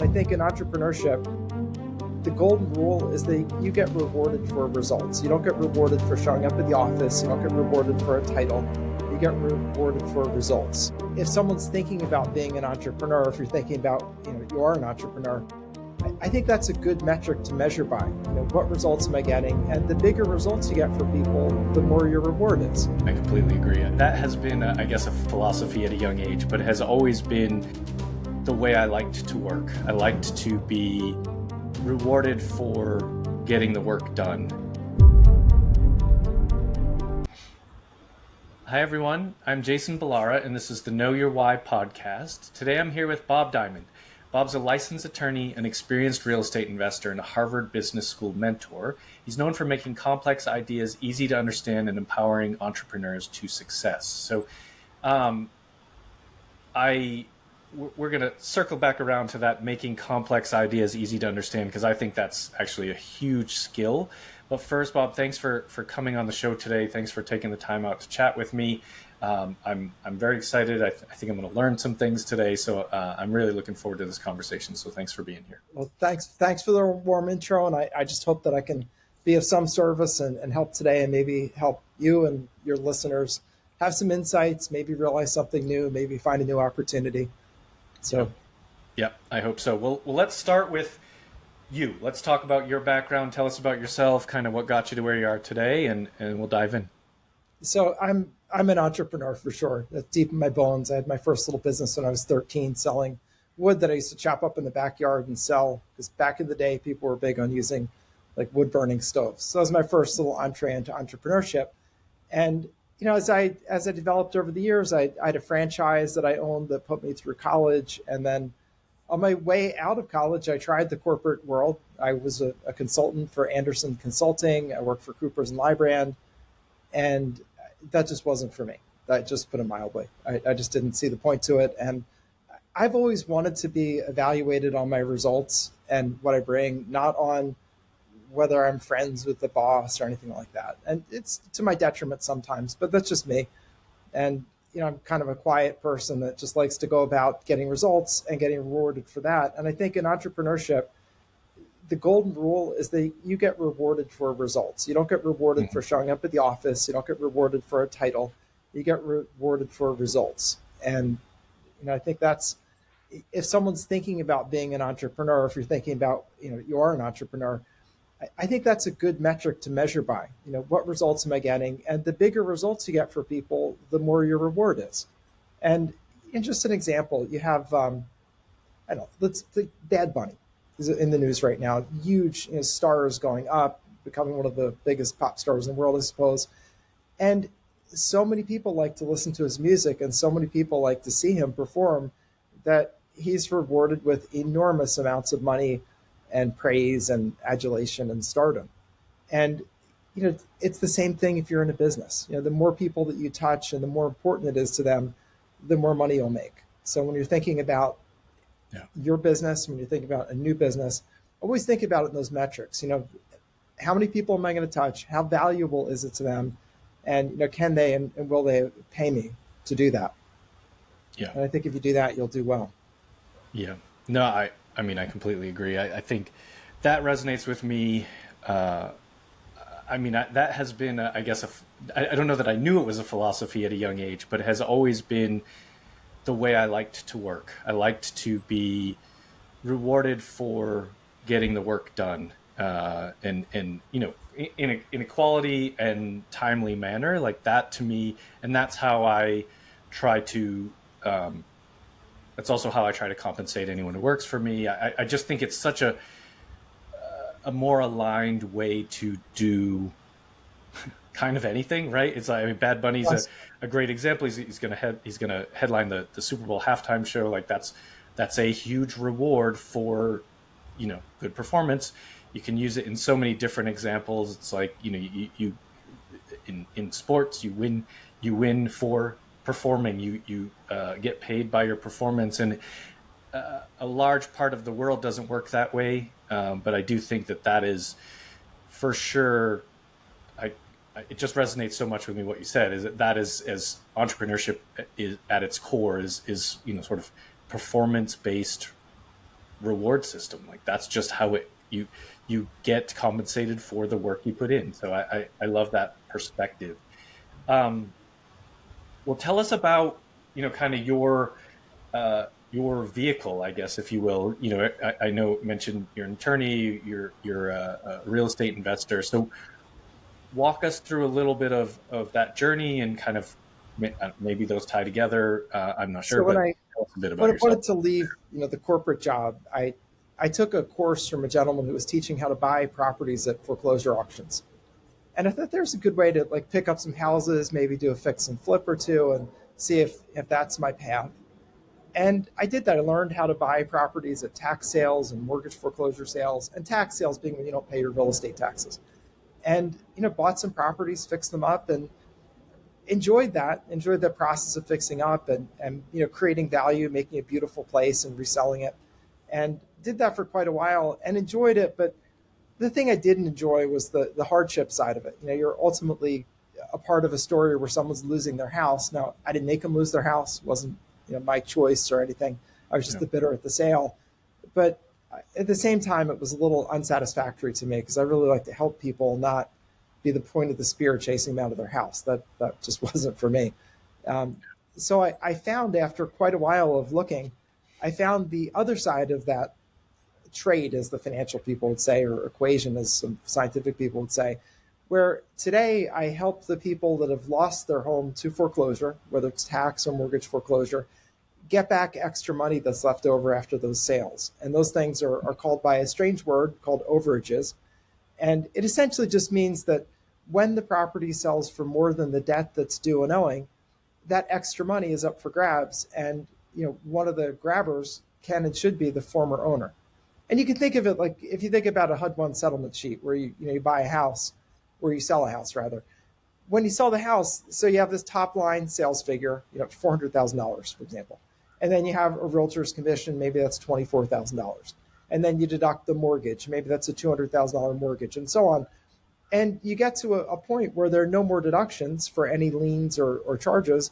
I think in entrepreneurship, the golden rule is that you get rewarded for results. You don't get rewarded for showing up at the office. You don't get rewarded for a title. You get rewarded for results. If someone's thinking about being an entrepreneur, if you're thinking about, you are an entrepreneur, I think that's a good metric to measure by. What results am I getting? And the bigger results you get for people, the more your reward is. I completely agree. That has been, I guess, a philosophy at a young age, but it has always been the way I liked to work. I liked to be rewarded for getting the work done. Hi, everyone. I'm Jason Ballara, and this is the Know Your Why podcast. Today, I'm here with Bob Diamond. Bob's a licensed attorney, an experienced real estate investor, and a Harvard Business School mentor. He's known for making complex ideas easy to understand and empowering entrepreneurs to success. So we're going to circle back around to that, making complex ideas easy to understand, because I think that's actually a huge skill. But first, Bob, thanks for coming on the show today. Thanks for taking the time out to chat with me. I'm very excited. I think I'm going to learn some things today. So I'm really looking forward to this conversation. So thanks for being here. Well, thanks for the warm intro. And I just hope that I can be of some service and help today, and maybe help you and your listeners have some insights, maybe realize something new, maybe find a new opportunity. So, yeah, I hope so. Well, let's start with you. Let's talk about your background. Tell us about yourself, kind of what got you to where you are today, and we'll dive in. So I'm an entrepreneur for sure. That's deep in my bones. I had my first little business when I was 13, selling wood that I used to chop up in the backyard and sell, because back in the day, people were big on using like wood burning stoves. So that was my first little entree into entrepreneurship. And as I developed over the years, I had a franchise that I owned that put me through college. And then on my way out of college, I tried the corporate world. I was a consultant for Anderson Consulting. I worked for Coopers and Lybrand, and that just wasn't for me. That just put it mildly. I just didn't see the point to it. And I've always wanted to be evaluated on my results and what I bring, not on whether I'm friends with the boss or anything like that. And it's to my detriment sometimes, but that's just me. And, I'm kind of a quiet person that just likes to go about getting results and getting rewarded for that. And I think in entrepreneurship, the golden rule is that you get rewarded for results. You don't get rewarded for showing up at the office. You don't get rewarded for a title. You get rewarded for results. And, I think that's, if someone's thinking about being an entrepreneur, if you're thinking about, you are an entrepreneur, I think that's a good metric to measure by. What results am I getting? And the bigger results you get for people, the more your reward is. And in just an example, you have, let's think Bad Bunny is in the news right now. Huge stars going up, becoming one of the biggest pop stars in the world, I suppose. And so many people like to listen to his music, and so many people like to see him perform, that he's rewarded with enormous amounts of money and praise and adulation and stardom. And, it's the same thing if you're in a business. The more people that you touch and the more important it is to them, the more money you'll make. So when you're thinking about your business, when you're thinking about a new business, always think about it in those metrics. How many people am I going to touch? How valuable is it to them? And, can they and will they pay me to do that? Yeah. And I think if you do that, you'll do well. Yeah. No, I completely agree. I think that resonates with me. That has been, I don't know that I knew it was a philosophy at a young age, but it has always been the way I liked to work. I liked to be rewarded for getting the work done, in a quality and timely manner, like that to me. And that's how I try to, that's also how I try to compensate anyone who works for me. I just think it's such a more aligned way to do kind of anything, right? It's like, Bad Bunny's a great example. He's going to headline the Super Bowl halftime show. Like that's a huge reward for, good performance. You can use it in so many different examples. It's like, you in sports, you win for performing. You get paid by your performance, and a large part of the world doesn't work that way. But I do think that is for sure. It just resonates so much with me what you said, is that is, as entrepreneurship is at its core, is sort of performance based reward system. Like that's just how you get compensated for the work you put in. So I love that perspective. Well, tell us about, kind of your vehicle, I guess, if you will. I know mentioned you're an attorney, you're a real estate investor. So walk us through a little bit of that journey and kind of maybe those tie together. I'm not sure, So when but I tell us a bit about yourself. wanted to leave, the corporate job, I took a course from a gentleman who was teaching how to buy properties at foreclosure auctions. And I thought there's a good way to like pick up some houses, maybe do a fix and flip or two and see if that's my path. And I did that. I learned how to buy properties at tax sales and mortgage foreclosure sales, and tax sales being when you don't pay your real estate taxes. And, bought some properties, fixed them up, and enjoyed the process of fixing up and creating value, making a beautiful place and reselling it. And did that for quite a while and enjoyed it. But the thing I didn't enjoy was the hardship side of it. You're ultimately a part of a story where someone's losing their house. Now, I didn't make them lose their house. It wasn't my choice or anything. I was just the bidder at the sale. But at the same time, it was a little unsatisfactory to me because I really like to help people, not be the point of the spear chasing them out of their house. That just wasn't for me. So I found after quite a while of looking, I found the other side of that trade, as the financial people would say, or equation, as some scientific people would say, where today I help the people that have lost their home to foreclosure, whether it's tax or mortgage foreclosure, get back extra money that's left over after those sales. And those things are called by a strange word called overages. And it essentially just means that when the property sells for more than the debt that's due and owing, that extra money is up for grabs. And one of the grabbers can and should be the former owner. And you can think of it like if you think about a HUD-1 settlement sheet where you buy a house, or you sell a house rather. When you sell the house, so you have this top line sales figure, $400,000, for example. And then you have a realtor's commission, maybe that's $24,000. And then you deduct the mortgage, maybe that's a $200,000 mortgage, and so on. And you get to a point where there are no more deductions for any liens or charges.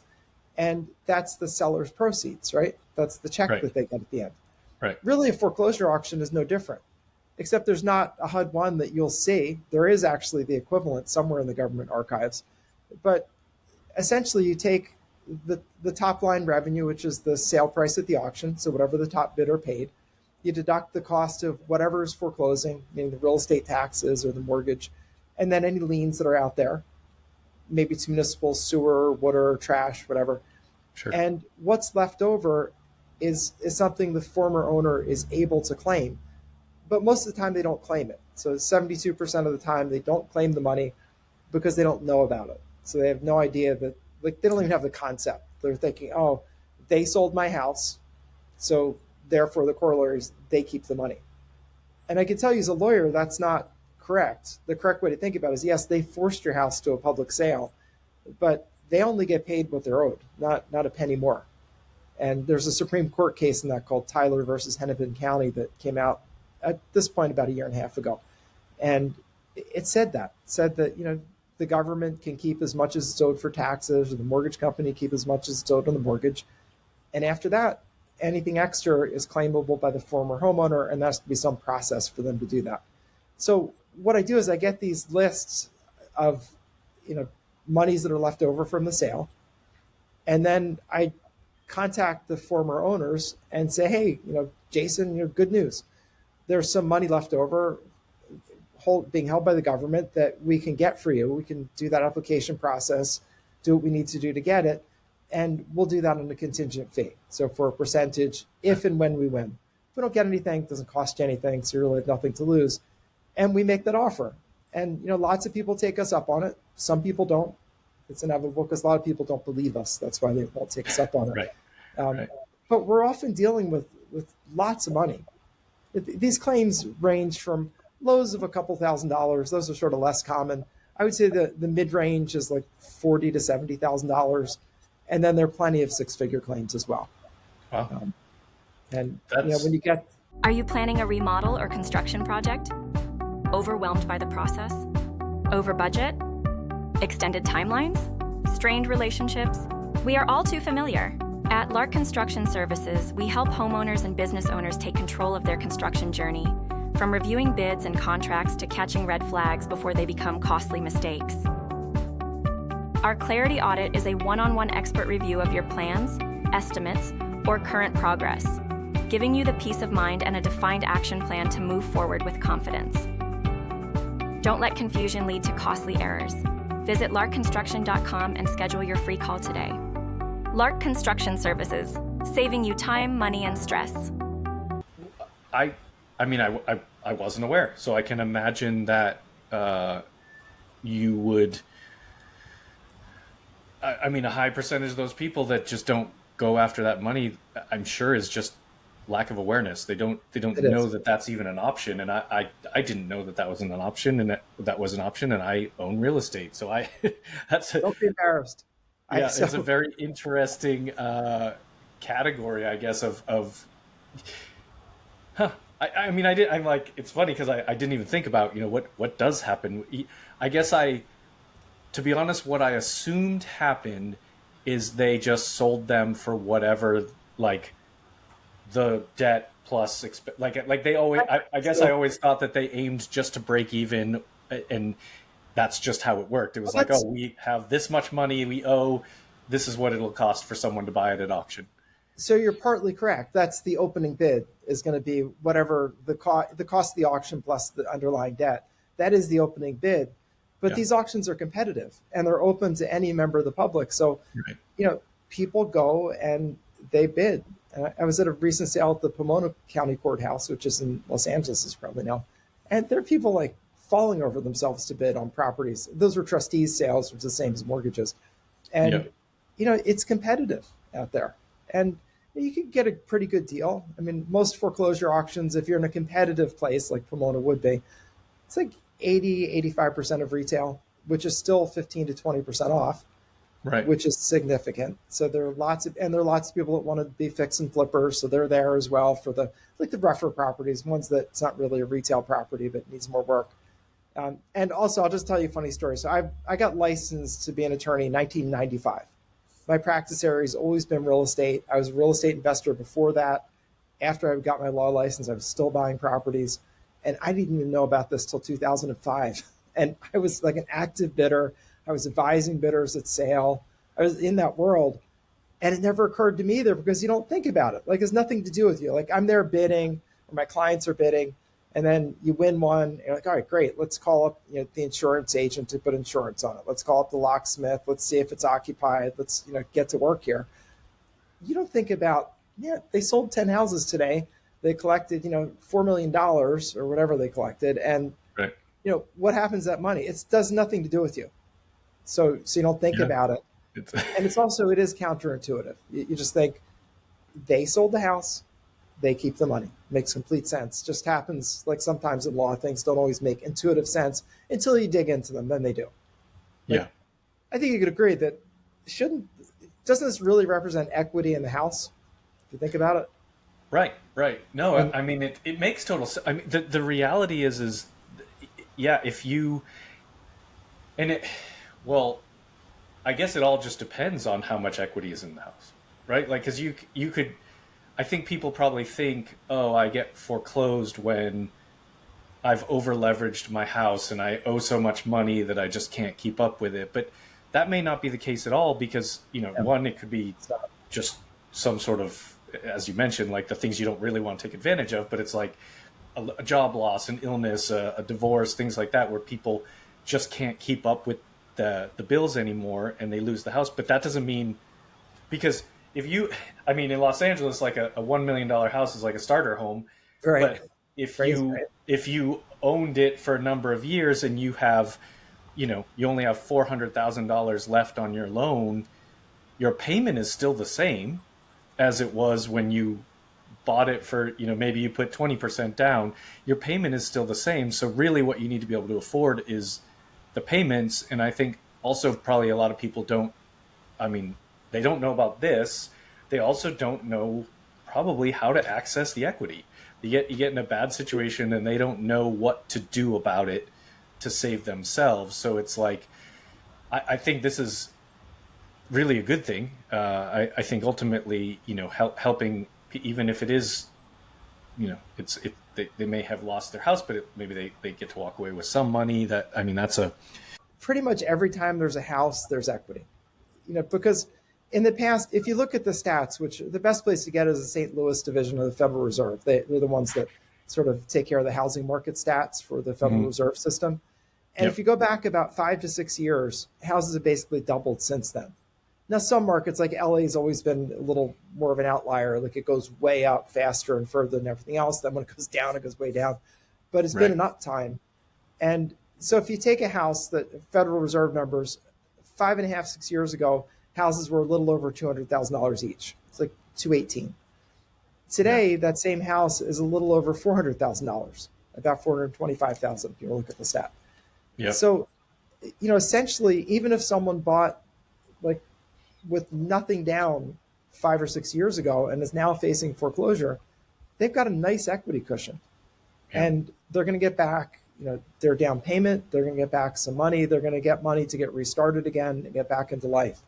And that's the seller's proceeds, right? That's the check that they get at the end. Right. Really, a foreclosure auction is no different, except there's not a HUD-1 that you'll see. There is actually the equivalent somewhere in the government archives. But essentially, you take the top line revenue, which is the sale price at the auction, so whatever the top bidder paid, you deduct the cost of whatever is foreclosing, meaning the real estate taxes or the mortgage, and then any liens that are out there. Maybe it's municipal, sewer, water, trash, whatever. Sure. And what's left over is something the former owner is able to claim. But most of the time they don't claim it. So 72% of the time they don't claim the money because they don't know about it. So they have no idea that, like, they don't even have the concept. They're thinking, oh, they sold my house, so therefore the corollary is they keep the money. And I can tell you as a lawyer, that's not correct. The correct way to think about it is, yes, they forced your house to a public sale, but they only get paid what they're owed, not a penny more. And there's a Supreme Court case in that called Tyler versus Hennepin County that came out at this point about a year and a half ago. And it said that the government can keep as much as it's owed for taxes, or the mortgage company keep as much as it's owed on the mortgage. And after that, anything extra is claimable by the former homeowner, and there has to be some process for them to do that. So what I do is I get these lists of monies that are left over from the sale, and then I contact the former owners and say, hey, Jason, good news. There's some money left over being held by the government that we can get for you. We can do that application process, do what we need to do to get it, and we'll do that on a contingent fee. So for a percentage, if and when we win. If we don't get anything, it doesn't cost you anything, so you really have nothing to lose. And we make that offer. And lots of people take us up on it. Some people don't. It's inevitable because a lot of people don't believe us. That's why they won't take us up on it. Right. Right. But we're often dealing with lots of money. These claims range from lows of a couple $1,000s. Those are sort of less common. I would say the mid-range is like $40,000 to $70,000. And then there are plenty of six-figure claims as well. Wow. And when you get... Are you planning a remodel or construction project? Overwhelmed by the process? Over budget? Extended timelines? Strained relationships? We are all too familiar. At Lark Construction Services, we help homeowners and business owners take control of their construction journey, from reviewing bids and contracts to catching red flags before they become costly mistakes. Our Clarity Audit is a one-on-one expert review of your plans, estimates, or current progress, giving you the peace of mind and a defined action plan to move forward with confidence. Don't let confusion lead to costly errors. Visit larkconstruction.com and schedule your free call today. Lark Construction Services, saving you time, money, and stress. I wasn't aware, so I can imagine that you would. I mean, a high percentage of those people that just don't go after that money, I'm sure, is just lack of awareness. They don't know that that's even an option, and I didn't know that that wasn't an option, and that was an option, and I own real estate, so Don't be embarrassed. Yeah, it's a very interesting category, I guess, of. I mean, I'm like, it's funny because I didn't even think about, what does happen. I guess to be honest, what I assumed happened is they just sold them for whatever, like the debt plus, like they always, I guess I always thought that they aimed just to break even, and that's just how it worked. It was like, oh, we have this much money we owe, this is what it'll cost for someone to buy it at auction. So you're partly correct. That's the opening bid is going to be whatever the cost of the auction plus the underlying debt. That is the opening bid. But these auctions are competitive and they're open to any member of the public. So, people go and they bid. I was at a recent sale at the Pomona County Courthouse, which is in Los Angeles, is probably now. And there are people like falling over themselves to bid on properties. Those were trustees sales, which is the same as mortgages. And, it's competitive out there. And you can get a pretty good deal. I mean, most foreclosure auctions, if you're in a competitive place like Pomona would be, it's like 85% of retail, which is still 15 to 20% off, right? Which is significant. So there are lots of people that want to be fix and flippers. So they're there as well for the rougher properties, ones that it's not really a retail property, but needs more work. And also I'll just tell you a funny story. So I got licensed to be an attorney in 1995. My practice area has always been real estate. I was a real estate investor before that. After I got my law license, I was still buying properties. And I didn't even know about this till 2005. And I was like an active bidder. I was advising bidders at sale. I was in that world. And it never occurred to me either because you don't think about it. Like, it's nothing to do with you. Like, I'm there bidding, or my clients are bidding. And then you win one. And you're like, all right, great. Let's call up the insurance agent to put insurance on it. Let's call up the locksmith. Let's see if it's occupied. Let's get to work here. You don't think about, they sold 10 houses today. They collected, $4 million or whatever they collected. And, right. What happens to that money? It does nothing to do with you. So you don't think about it. And it is counterintuitive. You just think they sold the house, they keep the money. Makes complete sense. Just happens like sometimes in law, things don't always make intuitive sense until you dig into them. Then they do. I think you could agree that doesn't this really represent equity in the house? If you think about it. Right. No, I mean, it makes total sense. I mean, the reality is if you, I guess it all just depends on how much equity is in the house, right? Like, cause you could, I think people probably think, oh, I get foreclosed when I've over leveraged my house and I owe so much money that I just can't keep up with it. But that may not be the case at all because, one, it could be just some sort of, as you mentioned, like the things you don't really want to take advantage of, but it's like a job loss, an illness, a divorce, things like that, where people just can't keep up with the bills anymore and they lose the house. But that doesn't mean, because in Los Angeles, like a $1 million house is like a starter home. Right. But if you owned it for a number of years and you have, you only have $400,000 left on your loan, your payment is still the same as it was when you bought it for, maybe you put 20% down, your payment is still the same. So really what you need to be able to afford is the payments. And I think also probably a lot of people they don't know about this. They also don't know probably how to access the equity. You get in a bad situation and they don't know what to do about it to save themselves. So it's like, I think this is really a good thing. I think ultimately, helping, even if it is, they may have lost their house, but maybe they get to walk away with some money. That's a Pretty much every time there's a house, there's equity. Because in the past, if you look at the stats, which the best place to get is the St. Louis division of the Federal Reserve. They're the ones that sort of take care of the housing market stats for the Federal Reserve System. And Yep. if you go back about 5 to 6 years, houses have basically doubled since then. Now, some markets like LA has always been a little more of an outlier. Like it goes way up faster and further than everything else. Then when it goes down, it goes way down. But it's been an uptime. And so if you take a house that Federal Reserve numbers, 5.5, 6 years ago, houses were a little over $200,000 each. It's like 218. Today, that same house is a little over $400,000, about 425,000 if you look at the stat. yeah. So, essentially, even if someone bought like with nothing down 5 or 6 years ago and is now facing foreclosure, they've got a nice equity cushion, and they're going to get back, their down payment. They're going to get back some money. They're going to get money to get restarted again and get back into life.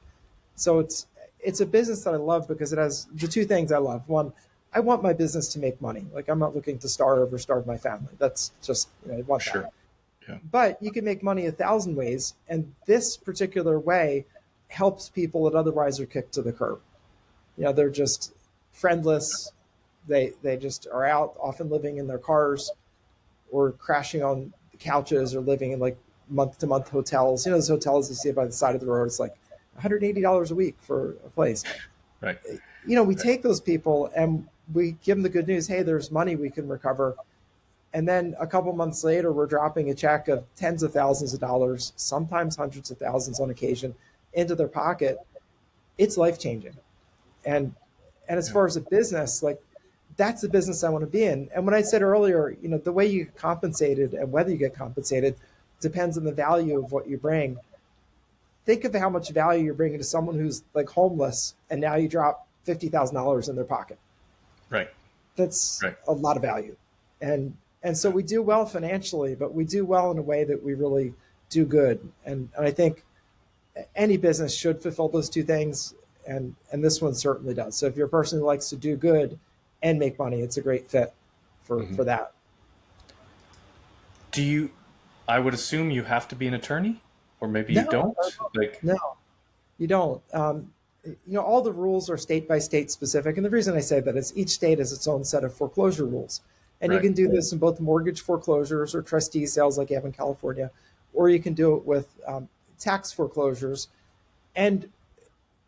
So it's a business that I love because it has the two things I love. One, I want my business to make money. Like I'm not looking to starve or starve my family. That's just, I want Sure. that. Yeah. But you can make money 1,000 ways. And this particular way helps people that otherwise are kicked to the curb. They're just friendless. They just are out, often living in their cars or crashing on couches or living in like month-to-month hotels. Those hotels you see by the side of the road, it's like $180 a week for a place. Right. We take those people and we give them the good news. Hey, there's money we can recover. And then a couple months later, we're dropping a check of tens of thousands of dollars, sometimes hundreds of thousands on occasion, into their pocket. It's life-changing. And as far as a business, like that's the business I want to be in. And when I said earlier, the way you get compensated and whether you get compensated depends on the value of what you bring. Think of how much value you're bringing to someone who's like homeless, and now you drop $50,000 in their pocket. Right. That's a lot of value. And so we do well financially, but we do well in a way that we really do good. And I think any business should fulfill those two things. And this one certainly does. So if you're a person who likes to do good and make money, it's a great fit for that. I would assume you have to be an attorney, or maybe you don't? No, you don't. All the rules are state by state specific. And the reason I say that is each state has its own set of foreclosure rules. And you can do this in both mortgage foreclosures or trustee sales like you have in California, or you can do it with tax foreclosures. And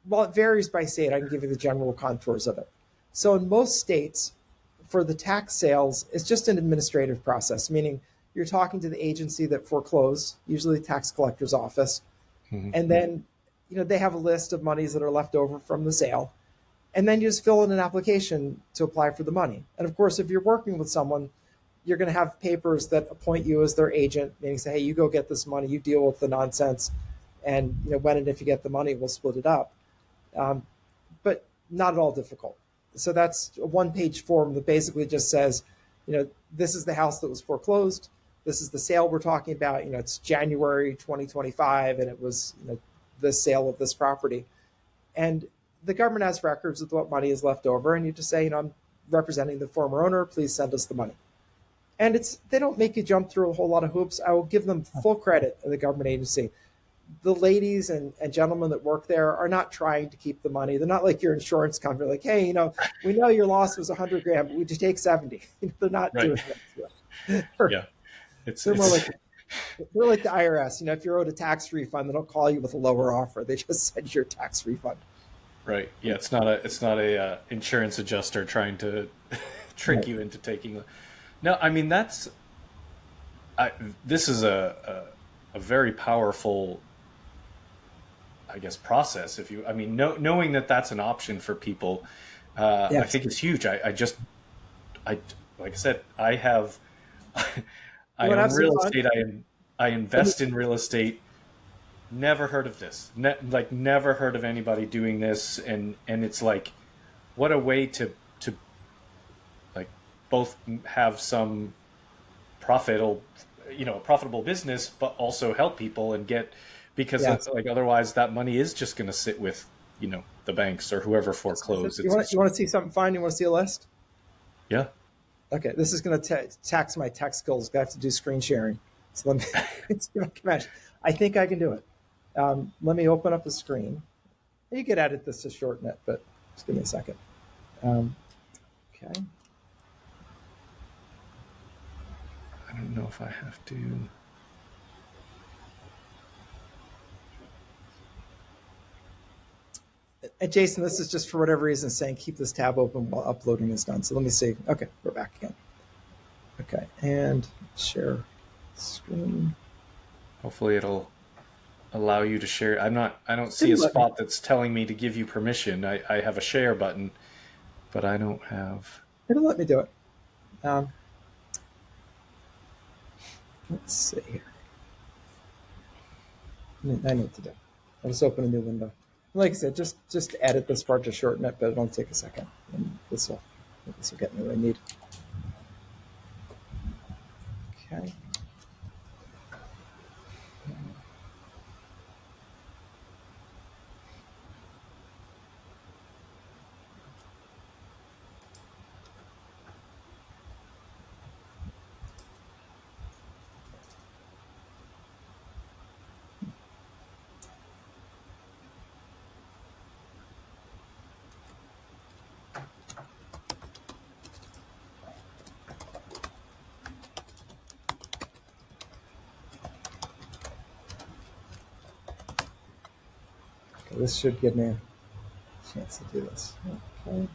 while it varies by state, I can give you the general contours of it. So in most states, for the tax sales, it's just an administrative process, meaning you're talking to the agency that foreclosed, usually the tax collector's office. And then, they have a list of monies that are left over from the sale. And then you just fill in an application to apply for the money. And of course, if you're working with someone, you're going to have papers that appoint you as their agent, meaning say, hey, you go get this money, you deal with the nonsense. And when and if you get the money, we'll split it up. But not at all difficult. So that's a one-page form that basically just says, this is the house that was foreclosed. This is the sale we're talking about. It's January 2025, and it was the sale of this property. And the government has records of what money is left over, and you just say, I'm representing the former owner, please send us the money. And they don't make you jump through a whole lot of hoops. I will give them full credit at the government agency. The ladies and gentlemen that work there are not trying to keep the money. They're not like your insurance company, like, hey, we know your loss was 100 grand, but we just take 70. They're not doing that. Yeah. They're like the IRS. If you're owed a tax refund, they don't call you with a lower offer. They just send you your tax refund. Right. Yeah. It's not a insurance adjuster trying to trick you into taking. No, this is a very powerful, I guess, process. Knowing that that's an option for people, I think it's huge. Like I said, I own real estate. I invest in real estate. Never heard of this. Never heard of anybody doing this. And it's like, what a way to like both have some profitable business, but also help people and get because Yeah. it's like otherwise that money is just going to sit with, you know, the banks or whoever foreclosed. You want to see something fun? You want to see a list? Yeah. Okay, this is going to tax my tech skills. I have to do screen sharing. So let me see if I can imagine. I think I can do it. Let me open up a screen. You could edit this to shorten it, but just give me a second. Okay. I don't know if I have to. And Jason, this is just for whatever reason saying keep this tab open while uploading is done. So let me see. Okay, we're back again. Okay, and share screen. Hopefully it'll allow you to share. I don't see a spot that's telling me to give you permission. I have a share button, but I don't have. It'll let me do it. Let's see here. I know what to do. I'll just open a new window. Like I said, just edit this part to shorten it, but it'll take a second. And this will get me what I need. Okay. This should give me a chance to do this. Okay.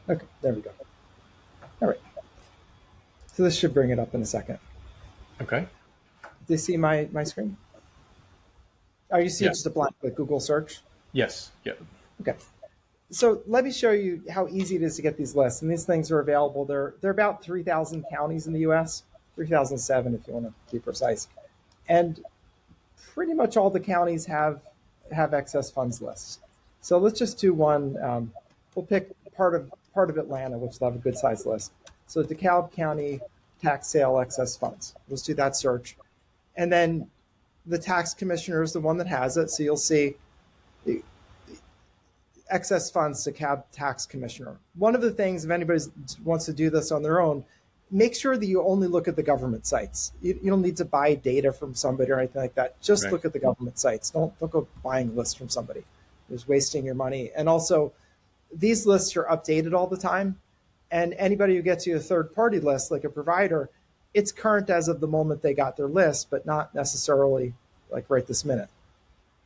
Okay, there we go. All right. So this should bring it up in a second. Okay. Do you see my screen? Oh, you see just a blank with Google search? Yes. Yep. Okay. So let me show you how easy it is to get these lists. And these things are available. They're about 3,000 counties in the U.S., 3,007 if you want to be precise. And pretty much all the counties have excess funds lists. So let's just do one. We'll pick part of Atlanta, which will have a good size list. So DeKalb County tax sale excess funds. Let's do that search. And then the tax commissioner is the one that has it. So you'll see excess funds DeKalb tax commissioner. One of the things, if anybody wants to do this on their own, make sure that you only look at the government sites. You don't need to buy data from somebody or anything like that. Just look at the government sites. Don't go buying lists from somebody. It's wasting your money. And also, these lists are updated all the time. And anybody who gets you a third-party list, like a provider, it's current as of the moment they got their list, but not necessarily like right this minute.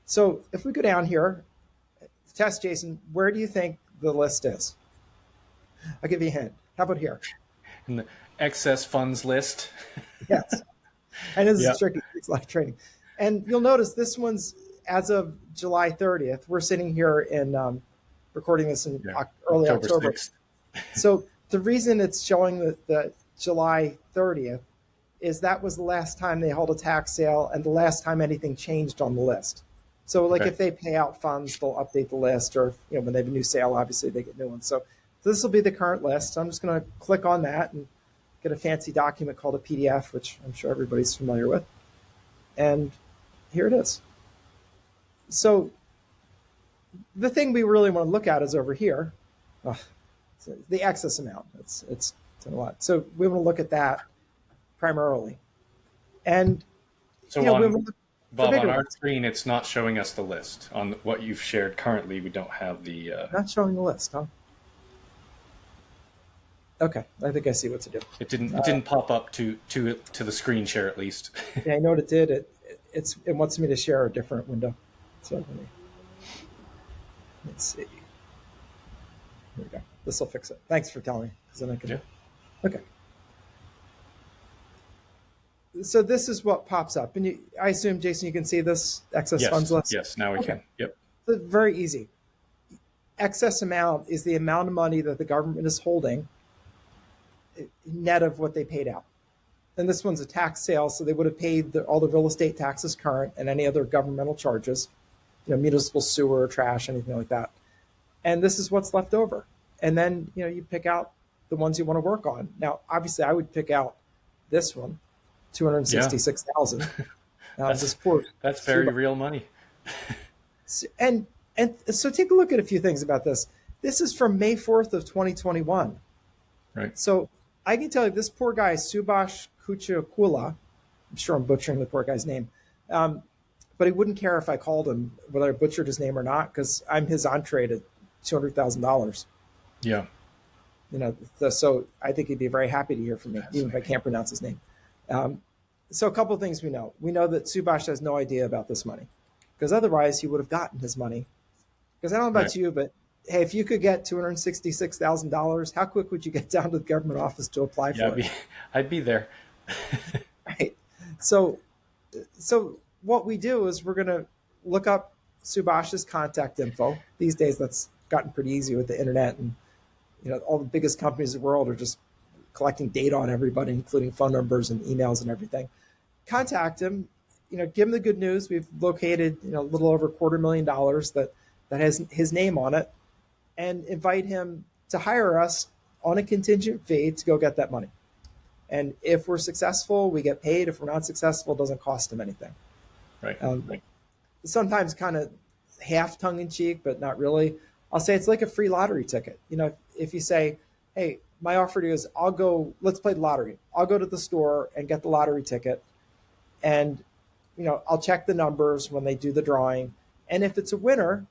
So if we go down here, test Jason, where do you think the list is? I'll give you a hint. How about here? In the excess funds list. Yes. And this is tricky. It's like training. And you'll notice this one's as of July 30th. We're sitting here in recording this in early October. 6th. So the reason it's showing the July 30th is that was the last time they held a tax sale and the last time anything changed on the list. So like if they pay out funds, they'll update the list, or when they have a new sale, obviously they get new ones. So this will be the current list. So I'm just going to click on that and get a fancy document called a PDF, which I'm sure everybody's familiar with. And here it is. So the thing we really want to look at is over here. The excess amount. It's a lot. So we want to look at that primarily. And so Bob, on our screen, it's not showing us the list. On what you've shared currently, we don't have the... Not showing the list, huh? Okay, I think I see what to do. It didn't pop up to the screen share, at least. Yeah, I know what it did. It wants me to share a different window. So let's see. Here we go. This will fix it. Thanks for telling me. Then I can. Okay. So this is what pops up, and I assume, Jason, you can see this excess funds list. Yes, now we can. Yep. So very easy. Excess amount is the amount of money that the government is holding, net of what they paid out. And this one's a tax sale, so they would have paid all the real estate taxes current and any other governmental charges, municipal sewer, trash, anything like that. And this is what's left over. And then you pick out the ones you want to work on. Now, obviously, I would pick out this one, 266,000. This poor that's very real money. And so take a look at a few things about this. This is from May 4th of 2021. Right. So I can tell you this poor guy, Subhash Kuchakula, I'm sure I'm butchering the poor guy's name, but he wouldn't care if I called him whether I butchered his name or not, because I'm his entree to $200,000. Yeah. So I think he'd be very happy to hear from me, even if I can't pronounce his name. So a couple of things we know. We know that Subhash has no idea about this money, because otherwise he would have gotten his money. Because I don't know about you, but hey, if you could get $266,000, how quick would you get down to the government office to apply for it? I'd be there. Right. So what we do is we're going to look up Subhash's contact info. These days, that's gotten pretty easy with the internet, and all the biggest companies in the world are just collecting data on everybody, including phone numbers and emails and everything. Contact him, give him the good news. We've located, a little over $250,000 that has his name on it, and invite him to hire us on a contingent fee to go get that money. And if we're successful, we get paid. If we're not successful, it doesn't cost him anything. Right. Sometimes kind of half tongue in cheek, but not really. I'll say it's like a free lottery ticket. If you say, hey, my offer to you is let's play the lottery. I'll go to the store and get the lottery ticket, and I'll check the numbers when they do the drawing. And if it's a winner,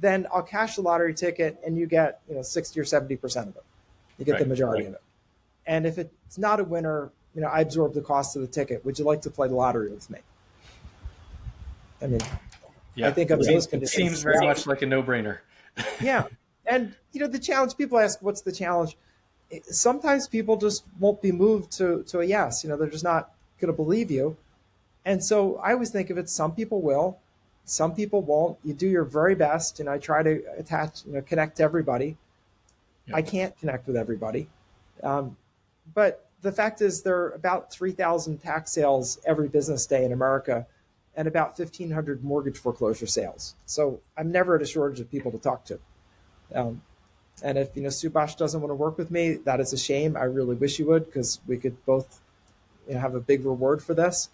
then I'll cash the lottery ticket and you get 60 or 70% of it. You get the majority of it. And if it's not a winner, I absorb the cost of the ticket. Would you like to play the lottery with me? I mean, I think of those conditions. It seems very much like a no-brainer. Yeah. And, the challenge, people ask, what's the challenge? Sometimes people just won't be moved to a yes. They're just not going to believe you. And so I always think of it, some people will, some people won't. You do your very best. I try to connect to everybody. Yeah. I can't connect with everybody. But the fact is there are about 3,000 tax sales every business day in America, and about 1,500 mortgage foreclosure sales. So I'm never at a shortage of people to talk to. And if Subhash doesn't want to work with me, that is a shame. I really wish he would, because we could both have a big reward for this.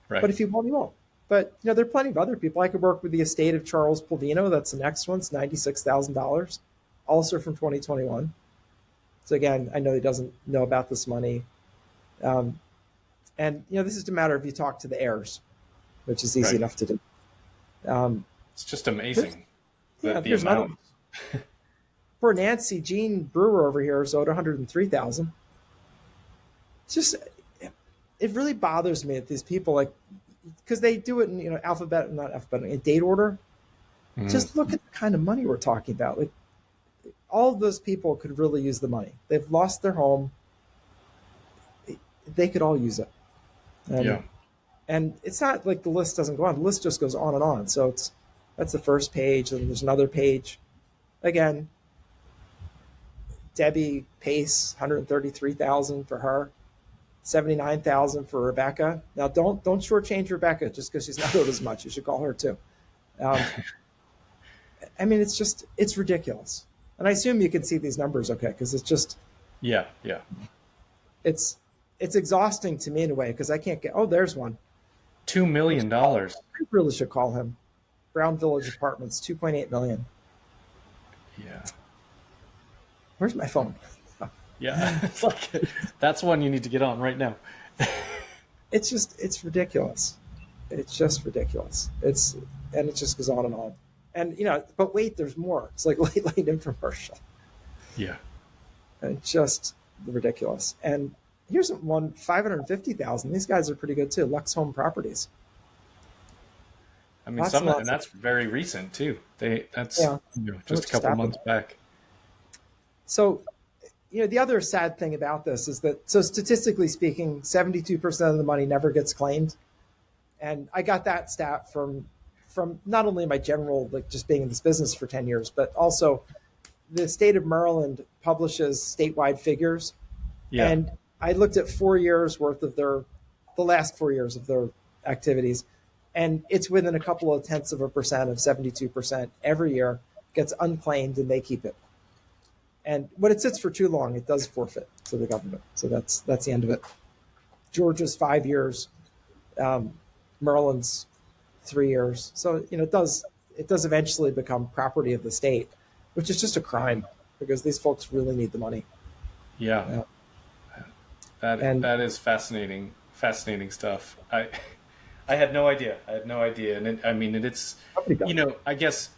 Right. But if he won't, he won't. But there are plenty of other people. I could work with the estate of Charles Polvino. That's the next one. It's $96,000, also from 2021. So again, I know he doesn't know about this money. And this is a matter of you talk to the heirs, which is easy enough to do. It's just amazing. There's another. Poor Nancy Jean Brewer over here is owed $103,000. It's just, it really bothers me that these people, because they do it in in date order. Mm-hmm. Just look at the kind of money we're talking about. All of those people could really use the money. They've lost their home. They could all use it. And it's not like the list doesn't go on. The list just goes on and on. So that's the first page, and there's another page. Again, Debbie Pace, $133,000 for her, $79,000 for Rebecca. Now, don't shortchange Rebecca just because she's not owed as much. You should call her too. I mean, it's ridiculous. And I assume you can see these numbers, okay? Because it's just it's exhausting to me in a way, because I can't get. Oh, there's one. $2 million. I really should call him. Brown Village Apartments, $2.8 million. Yeah. Where's my phone? Yeah, it's that's one you need to get on right now. It's ridiculous. It's just ridiculous. It just goes on and on. And but wait, there's more. It's like late infomercial. Yeah. And it's just ridiculous. And here's one, $550,000. These guys are pretty good too. Lux Home Properties. I mean, and that's very recent too. That's just a couple months back. So, the other sad thing about this is that, so statistically speaking, 72% of the money never gets claimed. And I got that stat from not only my general, just being in this business for 10 years, but also the state of Maryland publishes statewide figures. Yeah. And I looked at 4 years worth of the last 4 years of their activities. And it's within a couple of tenths of a percent of 72% every year gets unclaimed, and they keep it. And when it sits for too long, it does forfeit to the government. So that's the end of it. Georgia's 5 years, Maryland's 3 years. So it does eventually become property of the state, which is just a crime because these folks really need the money. Yeah. That is fascinating stuff. I had no idea. And it's, I guess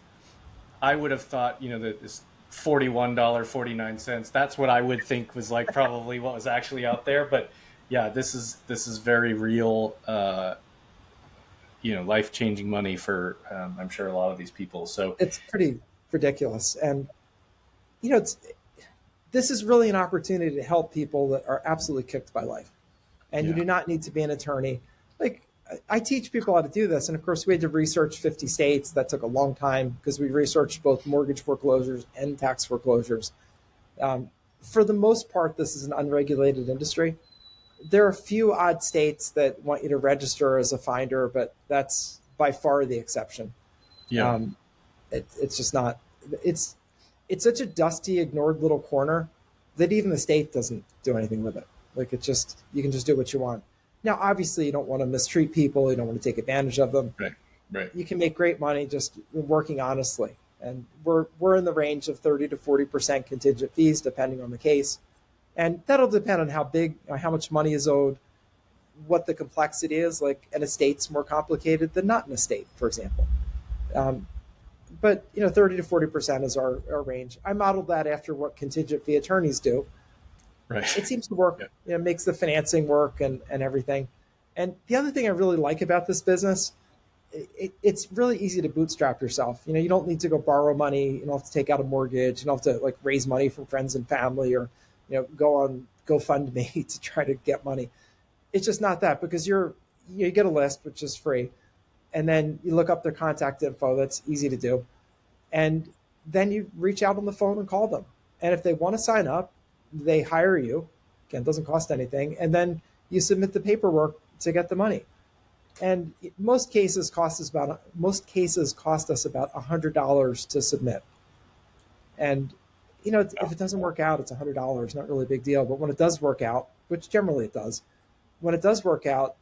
I would have thought, that this $41.49, that's what I would think was like probably what was actually out there. But yeah, this is very real, life-changing money for, I'm sure, a lot of these people. So it's pretty ridiculous. And, this is really an opportunity to help people that are absolutely kicked by life. And you do not need to be an attorney. Like, I teach people how to do this. And of course, we had to research 50 states. That took a long time because we researched both mortgage foreclosures and tax foreclosures. For the most part, this is an unregulated industry. There are a few odd states that want you to register as a finder, but that's by far the exception. Yeah. It's just not, it's such a dusty, ignored little corner that even the state doesn't do anything with it. Like, you can just do what you want. Now, obviously, you don't want to mistreat people. You don't want to take advantage of them. Right. You can make great money just working honestly. And we're in the range of 30 to 40% contingent fees, depending on the case. And that'll depend on how much money is owed, what the complexity is. Like, an estate's more complicated than not an estate, for example. But 30 to 40% is our range. I modeled that after what contingent fee attorneys do. Right. It seems to work. Yeah. It makes the financing work and everything. And the other thing I really like about this business, it's really easy to bootstrap yourself. You don't need to go borrow money. You don't have to take out a mortgage. You don't have to raise money from friends and family or go on GoFundMe to try to get money. It's just not that, because you get a list, which is free. And then you look up their contact info. That's easy to do. And then you reach out on the phone and call them. And if they want to sign up, they hire you. Again, it doesn't cost anything. And then you submit the paperwork to get the money. And most cases cost us about $100 to submit. And if it doesn't work out, it's $100. Not really a big deal. But when it does work out, which generally it does, when it does work out,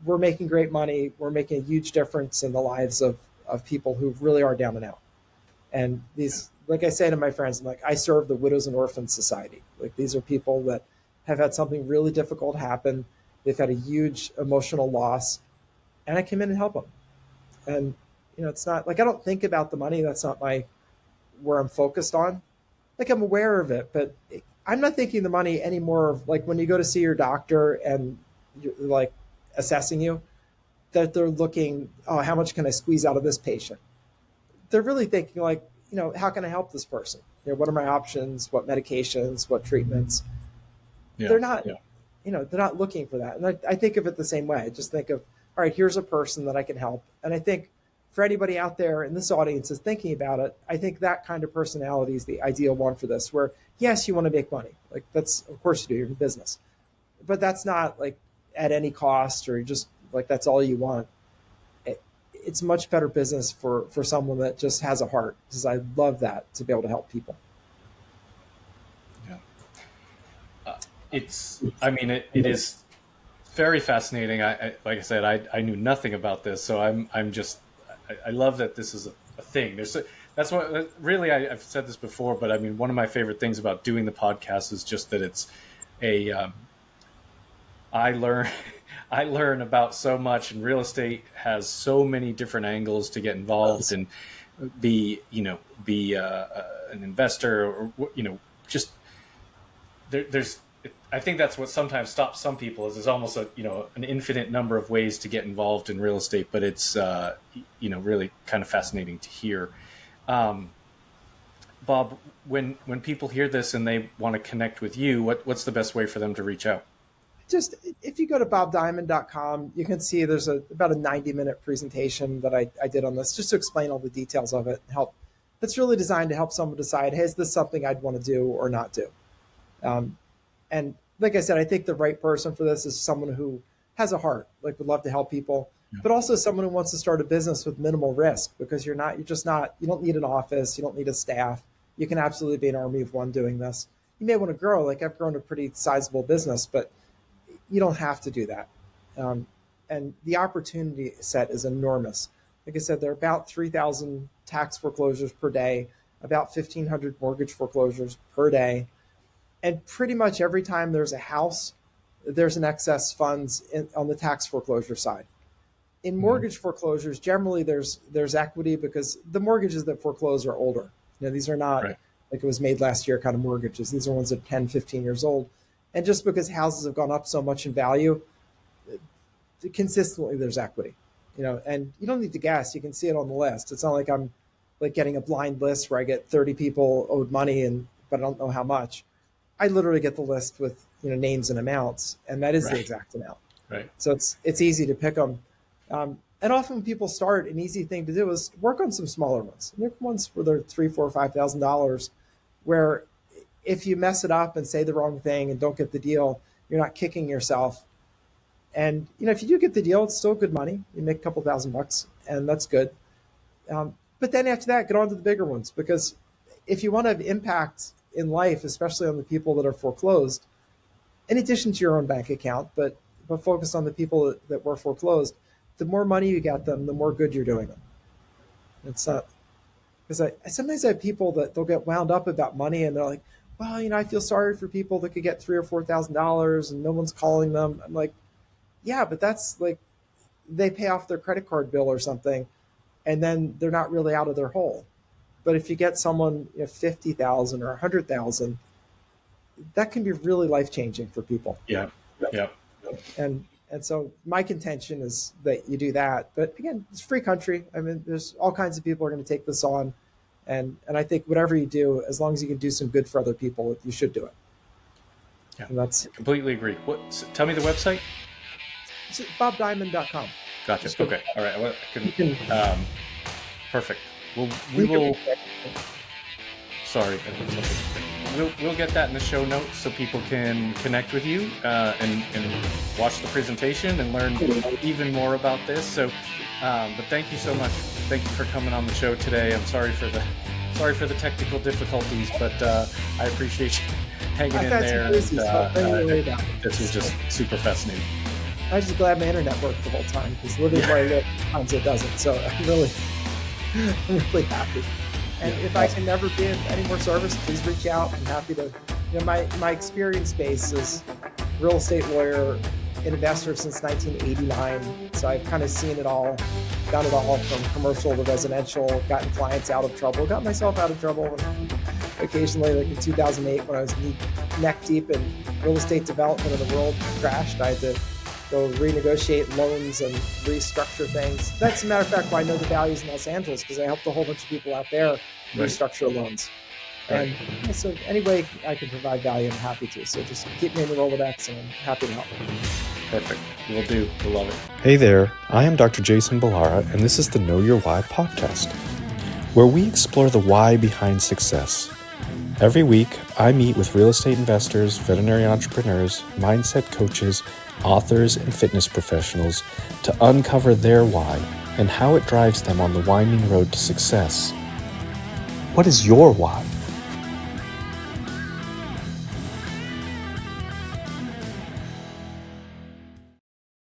we're making great money. We're making a huge difference in the lives of people who really are down and out. And these, like I say to my friends, I'm like, I serve the Widows and Orphans Society. Like, these are people that have had something really difficult happen. They've had a huge emotional loss, and I come in and help them. And, it's not like I don't think about the money. That's not where I'm focused on. Like, I'm aware of it, but I'm not thinking the money anymore of like when you go to see your doctor and you're like assessing you, that they're looking, oh, how much can I squeeze out of this patient? They're really thinking like, how can I help this person? What are my options? What medications? What treatments? Yeah. They're not, they're not looking for that. And I think of it the same way. I just think of, all right, here's a person that I can help. And I think for anybody out there in this audience is thinking about it, I think that kind of personality is the ideal one for this, where yes, you want to make money. Like, that's, of course you do, you're in business, but that's not like at any cost, or you just like, that's all you want. It's much better business for someone that just has a heart, because I love that, to be able to help people. Yeah. It is very fascinating. Like I said, I knew nothing about this. So I love that this is a thing. That's what really, I've said this before, but one of my favorite things about doing the podcast is just that it's I learn about so much, and real estate has so many different angles to get involved and be an investor, or just there's. I think that's what sometimes stops some people, is there's almost an infinite number of ways to get involved in real estate, but it's really kind of fascinating to hear. Bob, when people hear this and they want to connect with you, what's the best way for them to reach out? Just, if you go to bobdiamond.com, you can see there's about a 90-minute presentation that I did on this, just to explain all the details of it. That's really designed to help someone decide, hey, is this something I'd want to do or not do? And like I said, I think the right person for this is someone who has a heart, like would love to help people, but also someone who wants to start a business with minimal risk, because you don't need an office, you don't need a staff, you can absolutely be an army of one doing this. You may want to grow. Like I've grown a pretty sizable business, but you don't have to do that. And the opportunity set is enormous. Like I said, there are about 3,000 tax foreclosures per day, about 1,500 mortgage foreclosures per day. And pretty much every time there's a house, there's an excess funds on the tax foreclosure side. In mortgage foreclosures, generally there's equity because the mortgages that foreclose are older. These are not like it was made last year kind of mortgages. These are ones that are 10, 15 years old. And just because houses have gone up so much in value, consistently there's equity. And you don't need to guess. You can see it on the list. It's not like I'm like getting a blind list where I get 30 people owed money but I don't know how much. I literally get the list with names and amounts, and that is the exact amount. Right. So it's easy to pick them. And often when people start, an easy thing to do is work on some smaller ones. And there are ones where they're $3,000, $4,000, $5,000, where if you mess it up and say the wrong thing and don't get the deal, you're not kicking yourself. And if you do get the deal, it's still good money. You make a couple $1,000, and that's good. But then after that, get on to the bigger ones, because if you want to have impact in life, especially on the people that are foreclosed, in addition to your own bank account, but focus on the people that were foreclosed, the more money you get them, the more good you're doing them. It's not, because I sometimes have people that they'll get wound up about money, and they're like, well, I feel sorry for people that could get $3,000 or $4,000 and no one's calling them. I'm like, yeah, but that's like, they pay off their credit card bill or something, and then they're not really out of their hole. But if you get someone $50,000 or $100,000, that can be really life-changing for people. Yeah. And so my contention is that you do that. But again, it's a free country. I mean, there's all kinds of people are going to take this on. And I think whatever you do, as long as you can do some good for other people, you should do it. Yeah, and that's completely agree. Tell me the website. It's bobdiamond.com. Gotcha. Okay. All right. Perfect. We will. Sorry. We'll get that in the show notes so people can connect with you and watch the presentation and learn even more about this. So, but thank you so much. Thank you for coming on the show today. I'm sorry for the technical difficulties, but I appreciate you hanging in there. This was just super fascinating. I was just glad my internet worked the whole time, because living where I live, sometimes it doesn't. So I'm really happy. And if I can never be of any more service, please reach out. I'm happy to. My experience base is real estate lawyer, investor since 1989. So I've kind of seen it all, done it all from commercial to residential, gotten clients out of trouble, got myself out of trouble. And occasionally, like in 2008, when I was neck deep in real estate development and the world crashed, I had to go renegotiate loans and restructure things. That's, a matter of fact, why I know the values in Los Angeles, because I helped a whole bunch of people out there restructure loans. And so any way I can provide value, I'm happy to. So just keep me in the Rolodex, and I'm happy to help. Perfect. We'll do. We'll love it. Hey there, I am Dr. Jason Ballara, and this is the Know Your Why podcast, where we explore the why behind success. Every week, I meet with real estate investors, veterinary entrepreneurs, mindset coaches, authors, and fitness professionals to uncover their why and how it drives them on the winding road to success. What is your why?